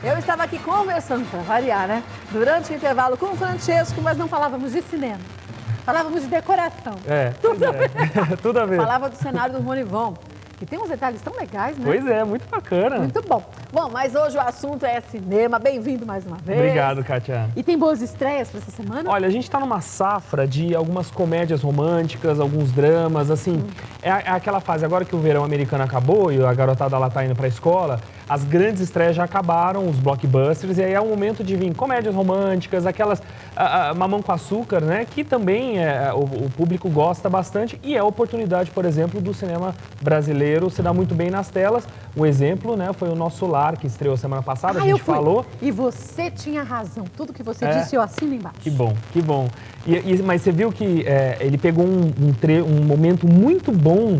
Eu estava aqui conversando, para variar, né? Durante o intervalo com o Francesco, mas não falávamos de cinema. Falávamos de decoração. Tudo a ver. Tudo a ver. Falava do cenário do Ronivon, que tem uns detalhes tão legais, né? Pois é, muito bacana. Muito bom. Bom, mas hoje o assunto é cinema. Bem-vindo mais uma vez. Obrigado, Kátia. E tem boas estreias para essa semana? Olha, a gente está numa safra de algumas comédias românticas, alguns dramas, assim. É aquela fase, agora que o verão americano acabou e a garotada lá tá indo pra escola, as grandes estreias já acabaram, os blockbusters, e aí é o momento de vir comédias românticas, aquelas Mamão com Açúcar, né? Que também o público gosta bastante e é a oportunidade, por exemplo, do cinema brasileiro se dar muito bem nas telas. O exemplo, né, foi o Nosso Lar, que estreou semana passada, a gente falou. E você tinha razão, tudo que você disse eu assino embaixo. Que bom, que bom. Mas você viu que ele pegou um momento muito bom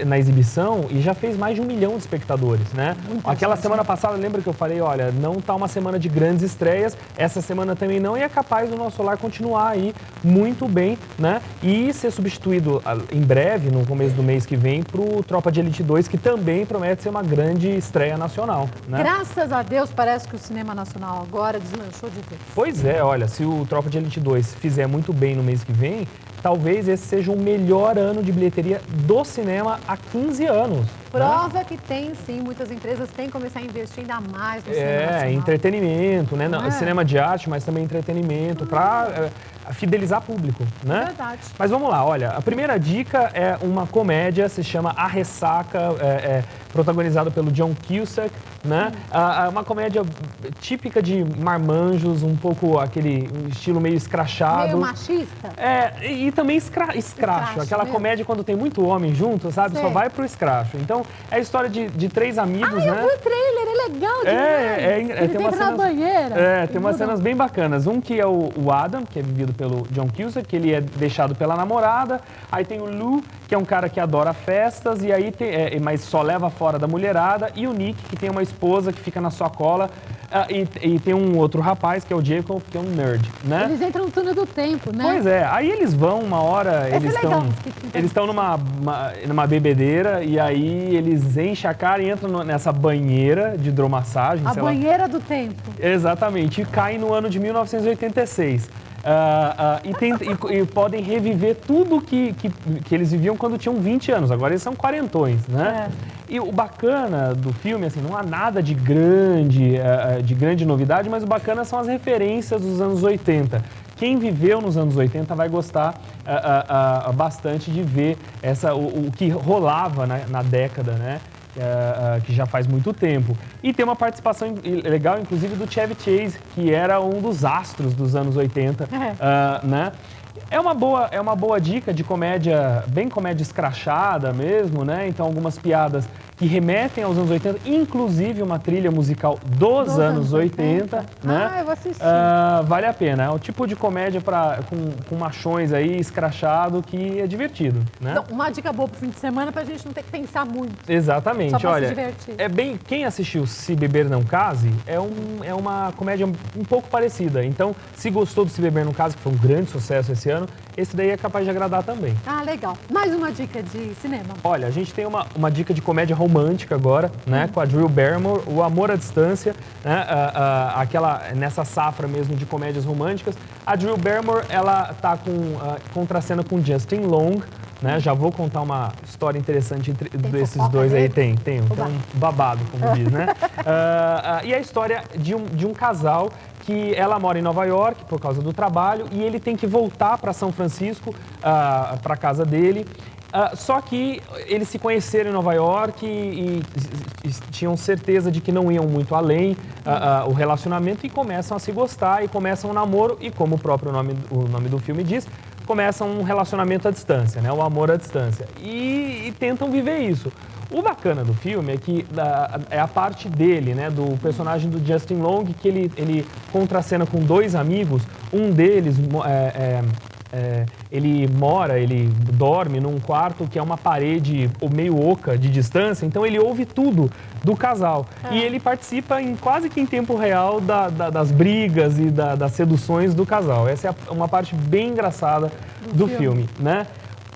na exibição e já fez mais de 1 milhão de espectadores, né? Aquela semana passada, lembra que eu falei, olha, não tá uma semana de grandes estreias, essa semana também não, e é capaz do Nosso Lar continuar aí muito bem, né? E ser substituído em breve, no começo do mês que vem, pro Tropa de Elite 2, que também promete ser uma grande estreia nacional, né? Graças a Deus, parece que o cinema nacional agora deslanchou de vez. Pois é, olha, se o Tropa de Elite 2 fizer muito bem no mês que vem, talvez esse seja o melhor ano de bilheteria do cinema há 15 anos. Prova que tem, sim, muitas empresas têm que começar a investir ainda mais no cinema nacional. Entretenimento, né? Cinema de arte, mas também entretenimento, para fidelizar público, né? Verdade. Mas vamos lá, olha, a primeira dica é uma comédia, se chama A Ressaca, protagonizada pelo John Cusack, né? Uma comédia típica de marmanjos, um pouco aquele estilo meio escrachado. Meio machista? E também escracho. Aquela mesmo. comédia quando tem muito homem junto, sabe? Sei. Só vai pro escracho. Então, é a história de 3 amigos, né? Eu vi o trailer, é legal demais. Ele tem umas na banheira. Tem umas cenas bem bacanas. Um que é o Adam, que é vivido pelo John Cusack, que ele é deixado pela namorada. Aí tem o Lou, que é um cara que adora festas, e aí mas só leva fora da mulherada. E o Nick, que tem uma esposa que fica na sua cola. E tem um outro rapaz, que é o Jacob, que é um nerd, né? Eles entram no túnel do tempo, né? Pois é. Aí eles vão, uma hora, eles estão numa bebedeira, e aí eles enchem a cara e entram nessa banheira de hidromassagem. A banheira do tempo. Exatamente. E caem no ano de 1986. E podem reviver tudo que eles viviam quando tinham 20 anos. Agora eles são quarentões, né? E o bacana do filme, assim, não há nada de grande novidade, mas o bacana são as referências dos anos 80. Quem viveu nos anos 80 vai gostar bastante de ver o que rolava na década, né? Que já faz muito tempo. E tem uma participação legal, inclusive, do Chevy Chase, que era um dos astros dos anos 80, né? É uma boa dica de comédia, bem comédia escrachada mesmo, né? Então, algumas piadas que remetem aos anos 80, inclusive uma trilha musical dos anos 80, né? Eu vou assistir. Vale a pena. É o tipo de comédia com machões aí, escrachado, que é divertido, né? Então, uma dica boa pro fim de semana pra gente não ter que pensar muito. Exatamente. Só pra olha, se divertir. Quem assistiu Se Beber Não Case, é uma comédia um pouco parecida. Então, se gostou do Se Beber Não Case, que foi um grande sucesso esse ano, esse daí é capaz de agradar também. Legal. Mais uma dica de cinema. Olha, a gente tem uma dica de comédia romântica agora, né? Com a Drew Barrymore, O Amor à Distância, né? Nessa safra mesmo de comédias românticas. A Drew Barrymore, ela tá contracena com Justin Long, né? Já vou contar uma história interessante desses dois aí. Tem um babado, como diz, né? E a história de um casal que ela mora em Nova York por causa do trabalho e ele tem que voltar para São Francisco, para casa dele. Só que eles se conheceram em Nova York e tinham certeza de que não iam muito além o relacionamento e começam a se gostar e começam um namoro e, como o próprio nome do filme diz, começam um relacionamento à distância, né? O amor à distância. E tentam viver isso. O bacana do filme é que é a parte dele, né, do personagem do Justin Long, que ele contracena com 2 amigos. Um deles, ele dorme num quarto que é uma parede meio oca de distância, então ele ouve tudo do casal. E ele participa quase que em tempo real das brigas e das seduções do casal. Essa é uma parte bem engraçada do filme, né?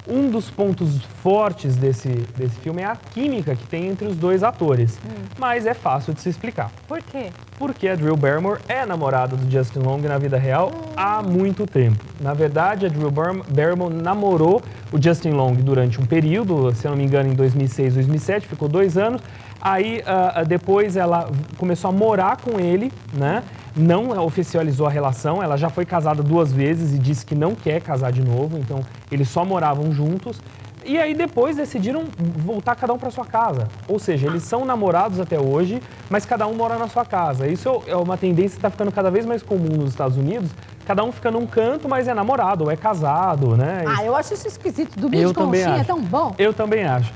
Um dos pontos fortes desse filme é a química que tem entre os dois atores. Mas é fácil de se explicar. Por quê? Porque a Drew Barrymore é namorada do Justin Long na vida real há muito tempo. Na verdade, a Drew Barrymore namorou o Justin Long durante um período, se eu não me engano, em 2006, 2007, ficou 2 anos. Aí, depois ela começou a morar com ele, né? Não oficializou a relação, ela já foi casada 2 vezes e disse que não quer casar de novo, então eles só moravam juntos. E aí depois decidiram voltar cada um para sua casa. Ou seja, eles são namorados até hoje, mas cada um mora na sua casa. Isso é uma tendência que está ficando cada vez mais comum nos Estados Unidos. Cada um fica num canto, mas é namorado ou é casado, né? Eu acho isso esquisito. Domingo de conchinha é tão bom. Eu também acho.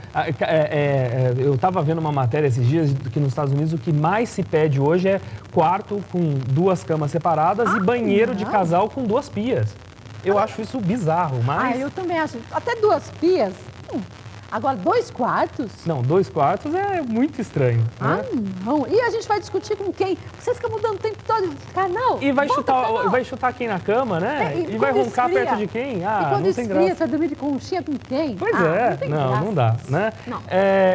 Eu estava vendo uma matéria esses dias que nos Estados Unidos o que mais se pede hoje é quarto com 2 camas separadas e banheiro de casal com 2 pias. Eu acho isso bizarro, mas... eu também acho. Até 2 pias. Agora, 2 quartos? Não, 2 quartos é muito estranho. Né? Não. E a gente vai discutir com quem? Vocês ficam mudando o tempo todo de canal. E vai chutar quem na cama, né? E vai roncar perto de quem? E quando não tem esfria, graça. você vai dormir de conchinha com quem? Pois não dá, né? Não.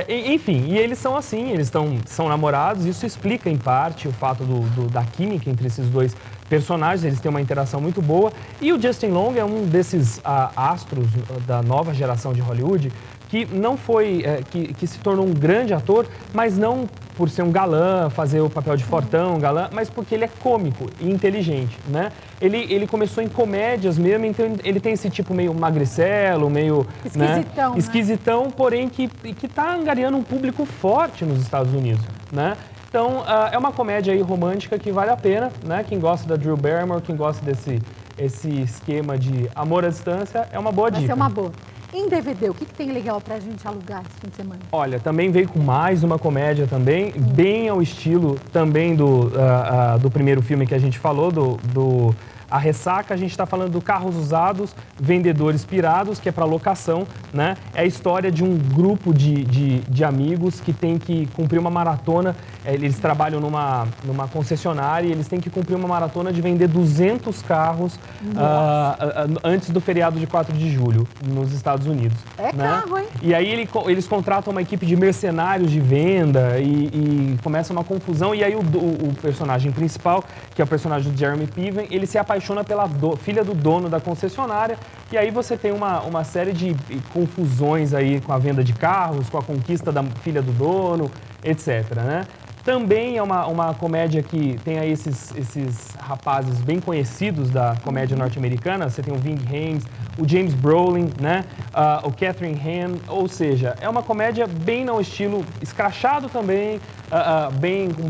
Enfim, e eles são assim, eles são namorados, isso explica em parte o fato da química entre esses dois personagens, eles têm uma interação muito boa. E o Justin Long é um desses astros da nova geração de Hollywood que não foi, que se tornou um grande ator, mas não por ser um galã, fazer o papel de fortão, galã, mas porque ele é cômico e inteligente, né? Ele começou em comédias mesmo, então ele tem esse tipo meio magricelo, meio... esquisitão, né? Esquisitão, porém que tá angariando um público forte nos Estados Unidos, né? Então, é uma comédia aí romântica que vale a pena, né? Quem gosta da Drew Barrymore, quem gosta desse esquema de amor à distância, é uma boa dica. Vai ser uma boa. Em DVD, o que tem legal pra gente alugar esse fim de semana? Olha, também veio com mais uma comédia também, bem ao estilo também do primeiro filme que a gente falou, do A Ressaca. A gente está falando do Carros Usados, Vendedores Pirados, que é para locação, né? É a história de um grupo de amigos que tem que cumprir uma maratona. Eles trabalham numa concessionária e eles têm que cumprir uma maratona de vender 200 carros antes do feriado de 4 de julho, nos Estados Unidos. É né? carro, hein? E aí eles contratam uma equipe de mercenários de venda e começa uma confusão. E aí o personagem principal, que é o personagem do Jeremy Piven, ele se apaixona pela filha do dono da concessionária. E aí você tem uma série de confusões aí com a venda de carros, com a conquista da filha do dono, etc, né? Também é uma comédia que tem aí esses rapazes bem conhecidos da comédia norte-americana. Você tem o Ving Rhames, o James Brolin, né? O Catherine Hahn. Ou seja, é uma comédia bem no estilo escrachado também, bem com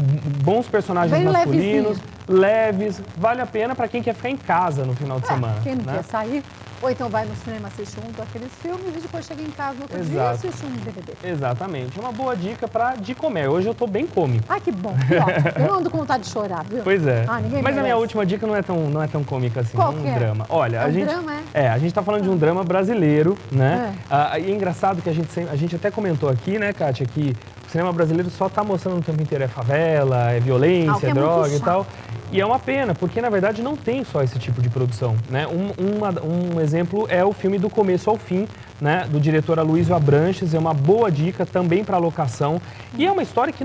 bons personagens bem masculinos, leves. Vale a pena para quem quer ficar em casa no final de semana. Quem não né? quer sair, ou então vai no cinema assistir um daqueles filmes e depois chega em casa no outro dia e assiste um DVD. Exatamente. Uma boa dica de comer. Hoje eu tô bem cômico. Ah, que bom. Que ótimo. Eu não ando com vontade de chorar, viu? Pois é. Ninguém Mas merece. a minha última dica não é tão cômica assim. Qual é um que é? drama. Olha, É um drama, é? a gente tá falando de um drama brasileiro, né? E é engraçado que a gente até comentou aqui, né, Kátia, que o cinema brasileiro só tá mostrando o tempo inteiro favela, violência, droga e tal. E é uma pena, porque na verdade não tem só esse tipo de produção, né? Um exemplo é o filme Do Começo ao Fim, né? Do diretor Aloysio Abranches, é uma boa dica também para locação. E é uma história que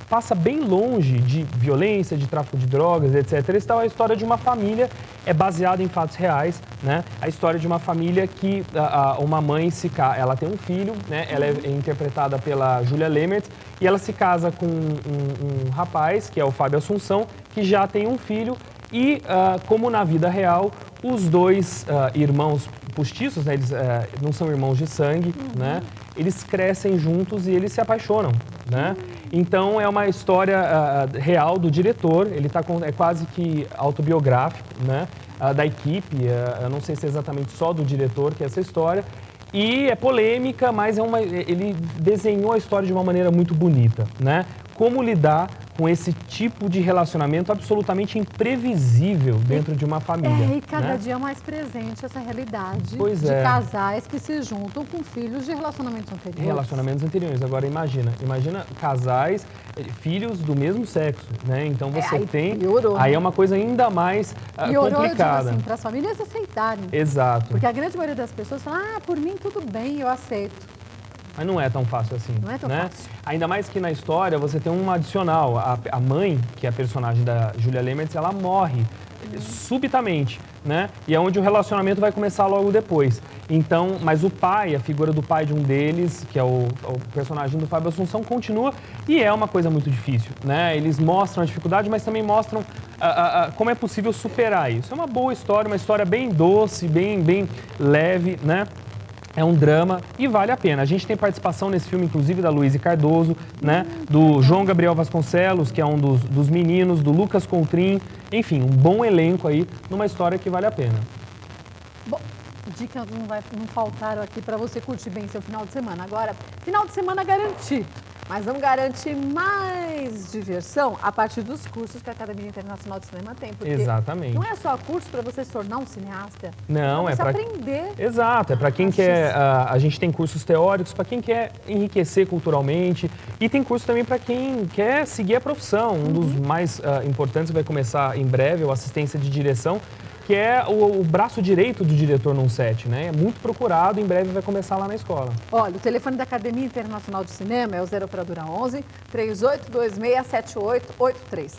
passa bem longe de violência, de tráfico de drogas, etc. Essa é a história de uma família, é baseada em fatos reais, né? A história de uma família que uma mãe ela tem um filho, né? Ela é interpretada pela Julia Lemert e ela se casa com um rapaz, que é o Fábio Assunção, que já tem um filho e, como na vida real, os dois irmãos postiços, né, eles não são irmãos de sangue, né, eles crescem juntos e eles se apaixonam, né? Então é uma história real do diretor, é quase que autobiográfico, né, da equipe, eu não sei se é exatamente só do diretor que é essa história. E é polêmica, mas ele desenhou a história de uma maneira muito bonita, né? Como lidar com esse tipo de relacionamento absolutamente imprevisível dentro de uma família. E cada né? dia mais presente essa realidade Pois de é. casais que se juntam com filhos de relacionamentos anteriores. Relacionamentos anteriores. Agora imagina casais, filhos do mesmo sexo, né? Então você aí tem... piorou, aí né? é uma coisa ainda mais Piorou, complicada. eu digo assim, para as famílias aceitarem. Exato. Porque a grande maioria das pessoas fala, por mim tudo bem, eu aceito. Mas não é tão fácil assim. Não é tão né? fácil. Ainda mais que na história você tem um adicional. A mãe, que é a personagem da Julia Lemmertz, ela morre subitamente, né? E é onde o relacionamento vai começar logo depois. Então, mas o pai, a figura do pai de um deles, que é o personagem do Fábio Assunção, continua e é uma coisa muito difícil, né? Eles mostram a dificuldade, mas também mostram como é possível superar isso. É uma boa história, uma história bem doce, bem leve, né? É um drama e vale a pena. A gente tem participação nesse filme, inclusive, da Luísa Cardoso, né? Do João Gabriel Vasconcelos, que é um dos meninos, do Lucas Coutrin. Enfim, um bom elenco aí numa história que vale a pena. Bom, dicas não faltaram aqui para você curtir bem seu final de semana. Agora, final de semana garantido. Mas vamos garantir mais diversão a partir dos cursos que a Academia Internacional de Cinema tem. Porque Exatamente. não é só curso para você se tornar um cineasta. Não, é para aprender. Exato, é para quem quer... a gente tem cursos teóricos para quem quer enriquecer culturalmente e tem curso também para quem quer seguir a profissão. Um dos mais importantes vai começar em breve, é o assistência de direção, que é o braço direito do diretor num set, né? É muito procurado, em breve vai começar lá na escola. Olha, o telefone da Academia Internacional de Cinema é o 0 operadora 11 38267883.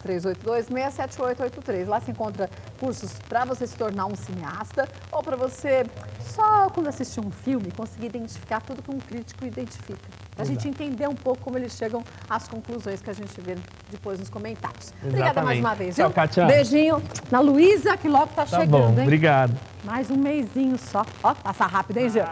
38267883. Lá se encontra cursos para você se tornar um cineasta ou para você, só quando assistir um filme, conseguir identificar tudo que um crítico identifica. Para a gente entender um pouco como eles chegam às conclusões que a gente vê depois nos comentários. Obrigada mais uma vez, viu? Tchau, Kátia. Beijinho na Luísa, que logo tá chegando, Tá bom, hein? obrigado. Mais um mesinho só. Ó, passa rápido, hein, Jean?